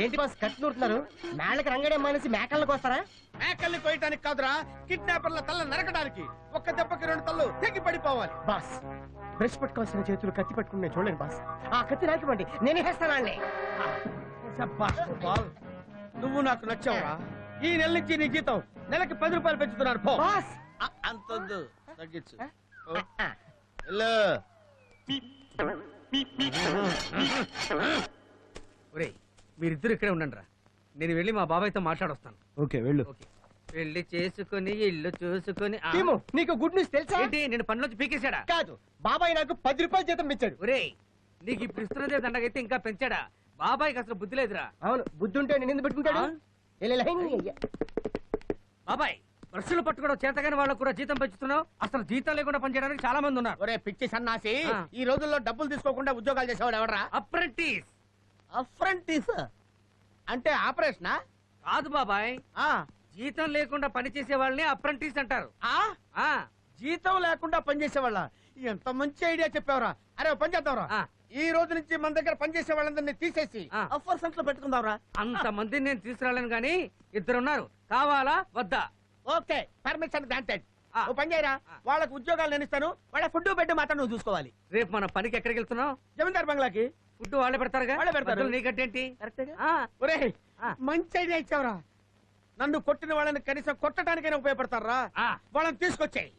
ఏంటి బాస్ కత్తి నూరుతున్నారు? మేళ్ళకి రంగడే మానేసి మేకల్ని కోస్తారా? మేకల్ని కోయటానికి కాదురా, కిడ్నాపర్ల తల్ల నరకడానికి. ఒక్క దెబ్బకి 2 తల్లు తెగి పడిపోవాలి. బాస్ బ్రష్ పట్టుకోవాల్సిన చేతులు కత్తి పట్టుకుని నేను చూడలేను బాస్. ఆ కత్తి నాకివ్వండి, నేనే వేస్తాను. నువ్వు నాకు నచ్చావురా. ఈ నెల నుంచి నీ జీతం నెలకి 10 రూపాయలు పెంచుతున్నారు. పో బాస్. అంతొద్దు, తగ్గించు. మీరిద్దరు ఇక్కడే ఉండండి రా, నేను వెళ్ళి మా బాబాయ్తో మాట్లాడొస్తాను. ఓకే వెళ్ళు. పెళ్లి చేసుకుని ఇల్లు చూసుకుని నీకు గుడ్ న్యూస్ తెలుసా? ఏంటి, నేను పనిలోంచి పీకేశాడా? కాదు, బాబాయ్ నాకు 10 రూపాయలు జీతం ఇచ్చాడు. ఒరేయ్, నీకు ఇప్పుడు ఇస్తున్నదే దండగైతే ఇంకా పెంచాడా? బాబాయ్కి అసలు బుద్ధి లేదురా. అవును, బుద్ధి ఉంటే నేను ఎందుకు పెట్టుకుంటాడు? బాబాయ్, బ్రష్లు పట్టుకోవడం చేతగాని వాళ్ళకు కూడా జీతం పెంచుతున్నావు. అసలు జీతం లేకుండా పనిచేయడానికి చాలా మంది ఉన్నారు. ఒరే పిచ్చి సన్నాసి, ఈ రోజుల్లో డబ్బులు తీసుకోకుండా ఉద్యోగాలు చేసేవాడు ఎవడరా? అప్రెంటిస్. అప్రెంటిస్ అంటే ఆపరేషనా? కాదు బాబాయ్, జీతం లేకుండా పనిచేసే వాళ్ళని అప్రెంటిస్ అంటారు. జీతం లేకుండా పనిచేసే వాళ్ళ? ఎంత మంచి ఐడియా చెప్పావురా. అరే పని చేద్దాంరా, ఈ రోజు నుంచి మన దగ్గర పనిచేసే వాళ్ళందరినీ తీసేసి అఫర్సెంట్ లో పెట్టుకుందాంరా. అంత మందిని నేను తీసుకురాలేను గానీ 2 ఉన్నారు, కావాలా వద్దా? Okay, permission granted. పని చేయరా, వాళ్ళకి ఉద్యోగాలు నేను ఇస్తాను. వాళ్ళ ఫుడ్ బెడ్ మాత్రం నువ్వు చూసుకోవాలి. రేపు మన పనికి ఎక్కడికి వెళ్తున్నావు? జమీందార్ బంగ్లాకి. ఫుడ్ వాళ్ళే పెడతారుగా? వాళ్ళే పెడతారు. నీకంటేంటి? ఒరే మంచి ఐడియా ఇచ్చావురా. నన్ను కొట్టిన వాళ్ళని కనీసం కొట్టడానికైనా ఉపయోగపడతారా? వాళ్ళని తీసుకొచ్చాయి.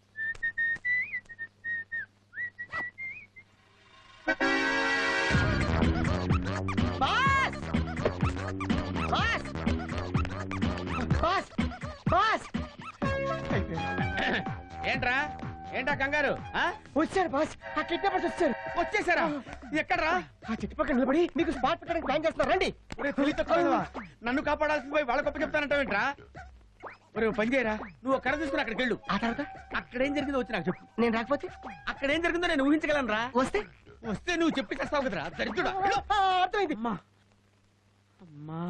ఏంట్రా ఏంటా కంగారు? వచ్చారు బాస్, ఆ కిడ్నాపర్స్ వచ్చారు. వచ్చేసారా? ఎక్కడ్రా? ఆ చుట్టుపక్కల నిలబడి మీకు స్పాట్ పెట్టడానికి ప్లాన్ చేస్తున్నారు. రండి. నన్ను కాపాడాల్సింది పోయి వాళ్ళ గొప్ప చెప్తానంటావేంట్రా? ఒరే పని చేయరా, నువ్వు కర్ర తీసుకుని అక్కడికి వెళ్ళు. ఆ తర్వాత అక్కడేం జరిగిందో వచ్చి నాకు చెప్పు. నేను రాకపోతే అక్కడేం జరిగిందో నేను ఊహించగలను రా. వస్తే నువ్వు చెప్పి చేస్తావు కదరా దరిద్రుడా. అర్థమైంది. అమ్మా అమ్మా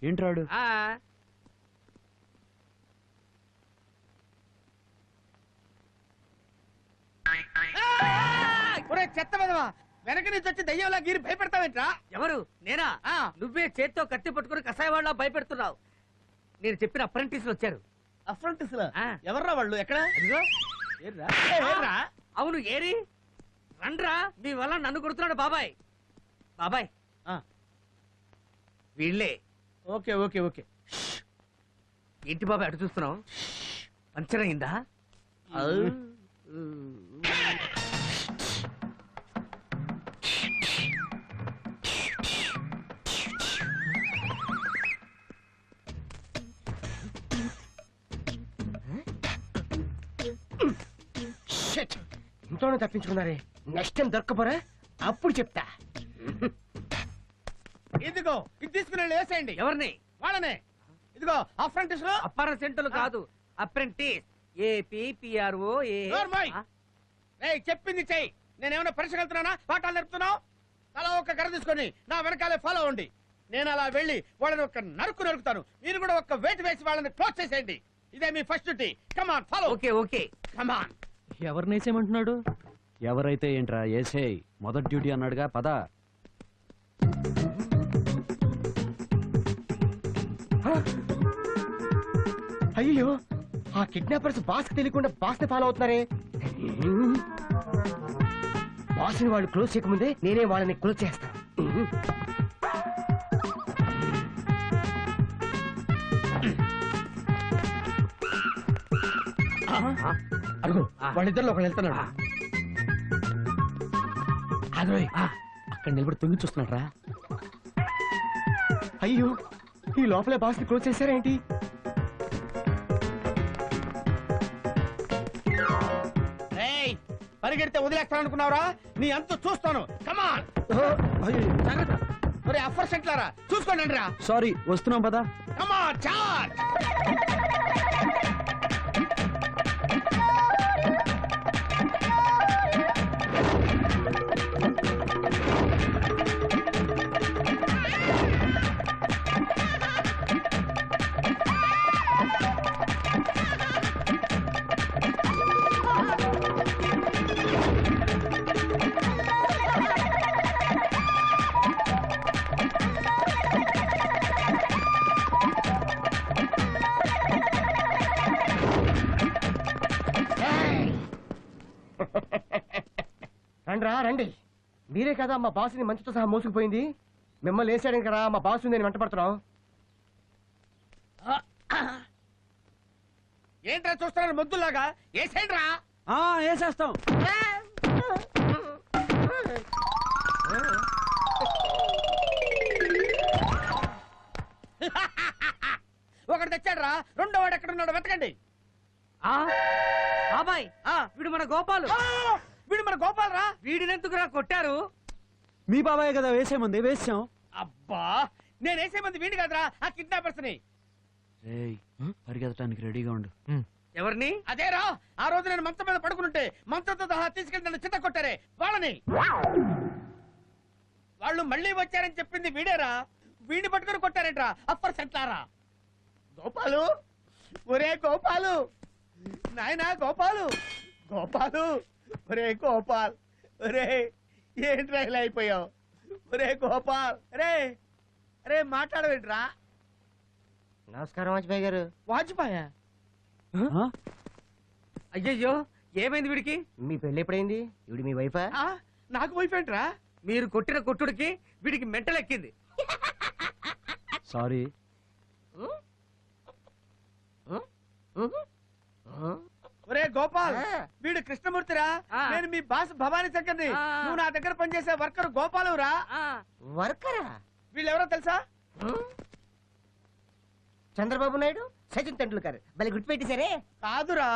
ఏంట్రాడు? చెత్త విధవా, వెనక నుంచి వచ్చి దయ్యంలా గీరి భయపెడతావేంట్రా? ఎవరు? నేనా? నువ్వే చేత్తో కత్తి పట్టుకుని కషాయ వాళ్ళ భయపెడుతున్నావు. నేను చెప్పిన అప్రెంటిస్లు వచ్చారు. అప్రెంటిస్ ఎవర్రా వాళ్ళు? ఎక్కడ? అవును, ఏరి రండ్రా. మీ వల్ల నన్ను కొడుతున్నాడు బాబాయ్. బాబాయ్ వీళ్ళే. Okay okay okay. ఏంటి బాబాయ్ అటు చూస్తున్నావు? పంచర్ అయిందా? ఇంట్లోనే తప్పించుకున్నారే, నెక్స్ట్ టైం దొరకపోరా అప్పుడు చెప్తా. ఇదిగో ఇది తీసుకుని వేసేయండి. ఎవరిని? వాళ్ళనే. ఇదిగో అప్రెంటిస్. అప్రెంటిస్ కాదు, అప్రెంటిస్. APPRO. చెప్పింది చెయ్యి. నేనేమన్నా పరీక్ష వెళ్తున్నానా, పాఠాలు నేర్పుతున్నావు? అలా ఒక గర తీసుకొని నా వెనకాలే ఫాలో అవ్వండి. నేను అలా వెళ్ళి వాళ్ళని ఒక నరుకుతాను. మీరు కూడా ఒక వెయిట్ వేసి వాళ్ళని క్లోజ్ చేసేయండి. ఇదే మీ first duty. Come on follow. Okay okay come on. ఎవరినేసేమంటున్నాడు? ఎవరైతే ఏంట్రా, ఏసేయ్. మొదటి డ్యూటీ అన్నాడుగా, పద. అయ్యో, ఆ కిడ్నాపర్స్ బాస్ తెలియకుండా బాస్ ని ఫాలో అవుతున్నారే. బాస్ ని వాళ్ళు క్లోజ్ చేయకముందే నేనే వాళ్ళని క్లోజ్ చేస్తాను. అడుగు, వాళ్ళిద్దరిలో ఒకళ్ళు వెళ్తున్నాడు. అదోయ్, అక్కడ నిలబడి తొంగి చూస్తున్నాడు రా. అయ్యో, ఈ లోపలే బాస్ ని క్లోజ్ చేశారేంటి? పరిగెడితే వదిలేస్తాననుకున్నావురా? నీ అంత చూస్తాను. కమాన్. ఒరే అఫర్సెంట్ లారా, చూసుకోండి రా. సారీ, వస్తున్నాం పదా. కమాన్ చార్జ్. రా రండి. మీరే కదా మా బాసుని మంచుతో సహా మోసుకుపోయింది. మిమ్మల్ని వేసాడని కదా మా బాసు నేను వెంట పడుతున్నాం. ఏంట్రా చూస్తున్నారు మొద్దులాగా? ఏసేంట్రా. వేసేస్తాం. ఒకటి తెచ్చాడ్రా, రెండో వాడు ఎక్కడున్నాడు వెతకండి. బాబాయ్ వీడు మన గోపాలు. వీడు మన గోపాల్ రా. వీడినెందుకురా కొట్టారు? మీ బాబాయ్ కదా వేసేమంది, వేసాం. అబ్బా, నేను వేసే మంది వీడి కదరా, ఆ కిడ్నాపర్స్ ని. రేయ్, పరిగెత్తడానికి రెడీగా ఉండు. ఎవరిని? అదేరా, ఆ రోజు నేను మంచం మీద పడుకుంటే మంచంతో సహా తీసుకెళ్లి నన్ను చిత్త కొట్టారే వాళ్ళని. వాళ్ళు మళ్ళీ వచ్చారని చెప్పింది వీడేరా. వీడిని పట్టుకొని కొట్టారేంట్రా అప్పర్ సెంట్లారా. గోపాలు, ఒరే గోపాలు, నాయనా గోపాలు, గోపాలు, ఒరే గోపాల్, ఒరే ఏంట్రా ఇలా అయిపోయావు? ఒరే గోపాల్, రే రే మాట్లాడవేంట్రా? నమస్కారం వాజ్పేయి గారు. వాజ్పాయా? అయ్యయ్యో, ఏమైంది వీడికి? మీ పెళ్లి ఎప్పుడైంది? ఇవిడి మీ వైఫా? నాకు వైఫ్ ఏంట్రా? మీరు కొట్టిన కొట్టుడికి వీడికి మెంటలెక్కింది. సారీ. ఒరే గోపాల్, ఆ. వీడు కృష్ణమూర్తిరా. ఆ. నేను మీ బాస్ భవానీ శంకర్ని. ఆ. నువ్వు నా దగ్గర పనిచేసే వర్కర్ గోపాలురా. వర్కరా? వీళ్ళెవరో తెలుసా? చంద్రబాబు నాయుడు, సచిన్ తెండూల్కర్. భలే గుర్తుపెట్టేశారే. కాదురా,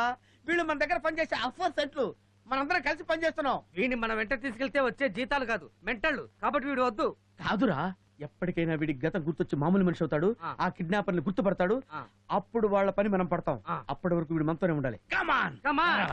వీళ్ళు మన దగ్గర పనిచేసే అఫర్ సెంట్లు. మనందరం కలిసి పనిచేస్తున్నాం. వీడిని మన వెంట తీసుకెళ్తే వచ్చే జీతాలు కాదు మెంటళ్ళు, కాబట్టి వీడు వద్దు. కాదురా, ఎప్పటికైనా వీడికి గతం గుర్తొచ్చి మామూలు మనిషి అవుతాడు. ఆ. ఆ కిడ్నాపర్ని గుర్తుపడతాడు. ఆ. అప్పుడు వాళ్ళ పని మనం పడతాం. ఆ. అప్పటి వరకు వీడు మనతోనే ఉండాలి. కమాన్ కమాన్.